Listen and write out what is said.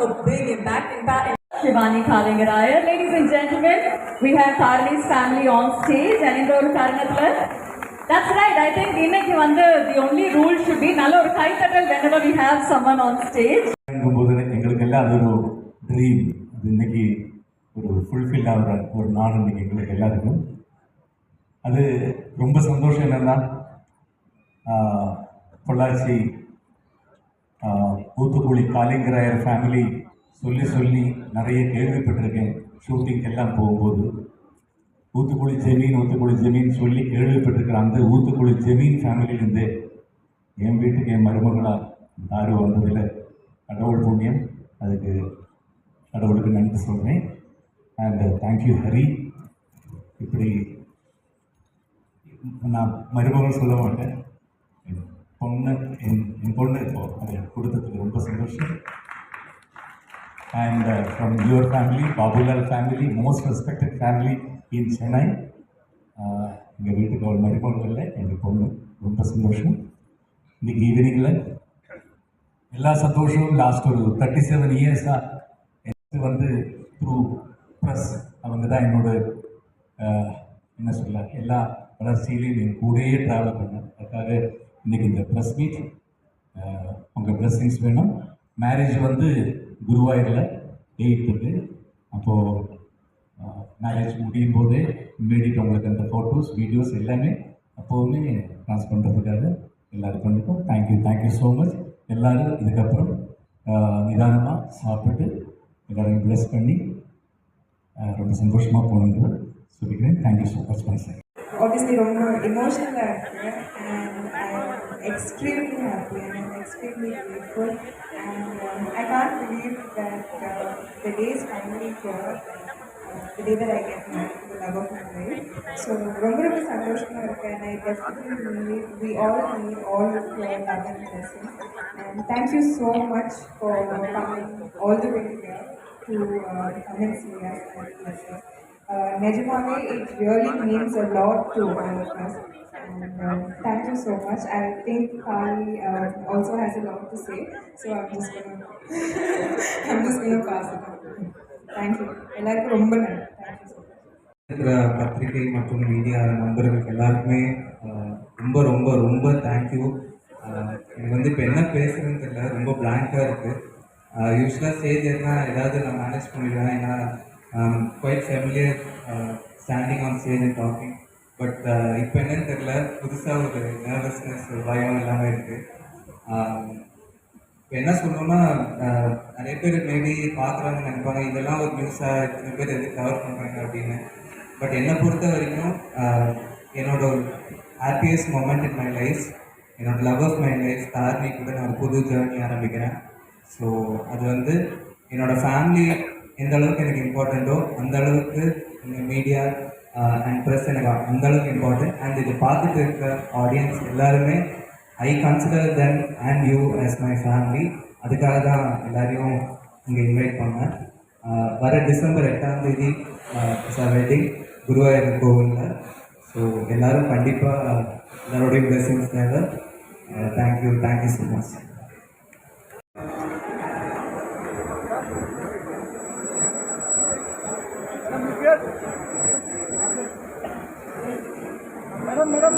a big impact. Shivani Kalingaraya. Ladies and gentlemen, we have Tarni's family on stage and in the Karanathla. That's right, I think the only rule should be nalla or kaithatal whenever we have someone on stage. எங்களுக்கெல்லாம் அது ஒரு dream, அது இன்னைக்கு ஒரு fulfil ஆகிற ஒரு நாள் இன்னைக்கு எங்களுக்கு எல்லாருக்கும். அது ரொம்ப சந்தோஷம். என்னென்னா பொள்ளாச்சி ஊத்துக்குழி காலிங்கராயர் ஃபேமிலி சொல்லி நிறைய கேள்விப்பட்டிருக்கேன். ஷூட்டிங் எல்லாம் போகும்போது ஊத்துக்குழி ஜெமீன் சொல்லி கேள்விப்பட்டிருக்கிற அந்த ஊத்துக்குழி ஜெமீன் ஃபேமிலியிலேருந்து என் வீட்டுக்கு என் மருமகளாக யாரும் வந்ததில்லை. கடவுள் புண்ணியம், அதுக்கு கடவுளுக்கு நன்றி சொல்கிறேன். And thank you Hari. இப்படி நான் மருமகள் சொல்ல மாட்டேன், என் பொண்ணு இப்போ அதை கொடுத்ததுக்கு ரொம்ப சந்தோஷம். And from your family, Babulal family, most respected family in Chennai, எங்கள் வீட்டுக்கு ஒரு மருமகள் இல்லை, எங்கள் பொண்ணு. ரொம்ப சந்தோஷம். இன்றைக்கி ஈவினிங்கில் எல்லா சந்தோஷமும் லாஸ்ட் ஒரு 37 இயர்ஸாக எனக்கு த்ரூ ப்ரெஸ் அவங்க தான் என்னோட என்ன சொல்ல எல்லா வளர்ச்சியிலையும் என் கூடயே ட்ராவல் பண்ணேன். அதுக்காக இன்றைக்கி இந்த ப்ரெஸ் மீட் உங்கள் பிளெஸ்ஸிங்ஸ் வேணும். மேரேஜ் குருவாயூரில் 8th. அப்போது மேரேஜ் முடியும் போதே இம்மீடியட் உங்களுக்கு அந்த ஃபோட்டோஸ் வீடியோஸ் எல்லாமே அப்போவுமே ட்ரான்ஸ் பண்ணுறதுக்காக எல்லோரும் பண்ணிட்டோம். Thank you so much. எல்லோரும் இதுக்கப்புறம் நிதானமாக சாப்பிட்டு எல்லோரும் ப்ளெஸ் பண்ணி ரொம்ப சந்தோஷமாக போகணுன்னு சொல்லிக்கிறேன். Thank you so much my sir. Obviously ரொம்ப எமோஷனலாக இருக்குது and I'm extremely happy and I'm extremely grateful and I can't believe that the day is finally here, the day that I get married to the love of my life. So ரொம்ப சந்தோஷமாக இருக்குது and I definitely we all need all of your love and blessings and thank you so much for coming all the way here to come and see us and bless us. Nijamale, it really means a lot to all of us and thank you so much. I think Kali also has a lot to say, so I'm just gonna pass it on. Thank you. எல்லாருக்கும் ரொம்ப நன்றி. Thank you so much. பத்திரிகை மற்றும் media நண்பர்களுக்கு எல்லாருக்குமே ரொம்ப ரொம்ப ரொம்ப தேங்க்யூ. எனக்கு இப்போ என்ன பேசுகிறதுன்னு தெரியல, ரொம்ப பிளாங்காக இருக்குது. யூஸ்வலாக ஸ்டேஜ் ஏதாவது நான் மேனேஜ் பண்ணிடுவேன், ஏன்னா quite familiar standing on stage and talking. But இப்போ என்னன்னு தெரியல, புதுசாக ஒரு நர்வஸ்னஸ் பயம் எல்லாமே இருக்குது. இப்போ என்ன சொல்லணும்னா, நிறைய பேர் மேபி பார்க்குறாங்க நினைப்பாங்க இதெல்லாம் ஒரு நியூஸாக இத்தனை பேர் எது கவர் பண்ணுறாங்க அப்படின்னு. பட் என்னை பொறுத்த வரைக்கும் என்னோட ஒரு happiest moment in my life, என்னோட love of my life Tharni கூட நான் ஒரு புது ஜேர்னி ஆரம்பிக்கிறேன். ஸோ அது என்னோடய ஃபேமிலி எந்த அளவுக்கு எனக்கு இம்பார்ட்டண்ட்டோ அந்த அளவுக்கு இந்த மீடியா அண்ட் ப்ரெஸ் எனக்கு அந்தளவுக்கு இம்பார்ட்டன்ட். அண்ட் இதை பார்த்துட்டு இருக்க ஆடியன்ஸ் எல்லாருமே ஐ consider them and you as my family. அதுக்காக தான் எல்லாரையும் இங்கே இன்வைட் பண்ணேன். வர டிசம்பர் 8 வெட்டிங் குருவாயூர் கோவிலில். ஸோ எல்லோரும் கண்டிப்பாக எல்லாரோடைய பிளெஸிங்ஸ் தேவை. Thank you so much. मैडम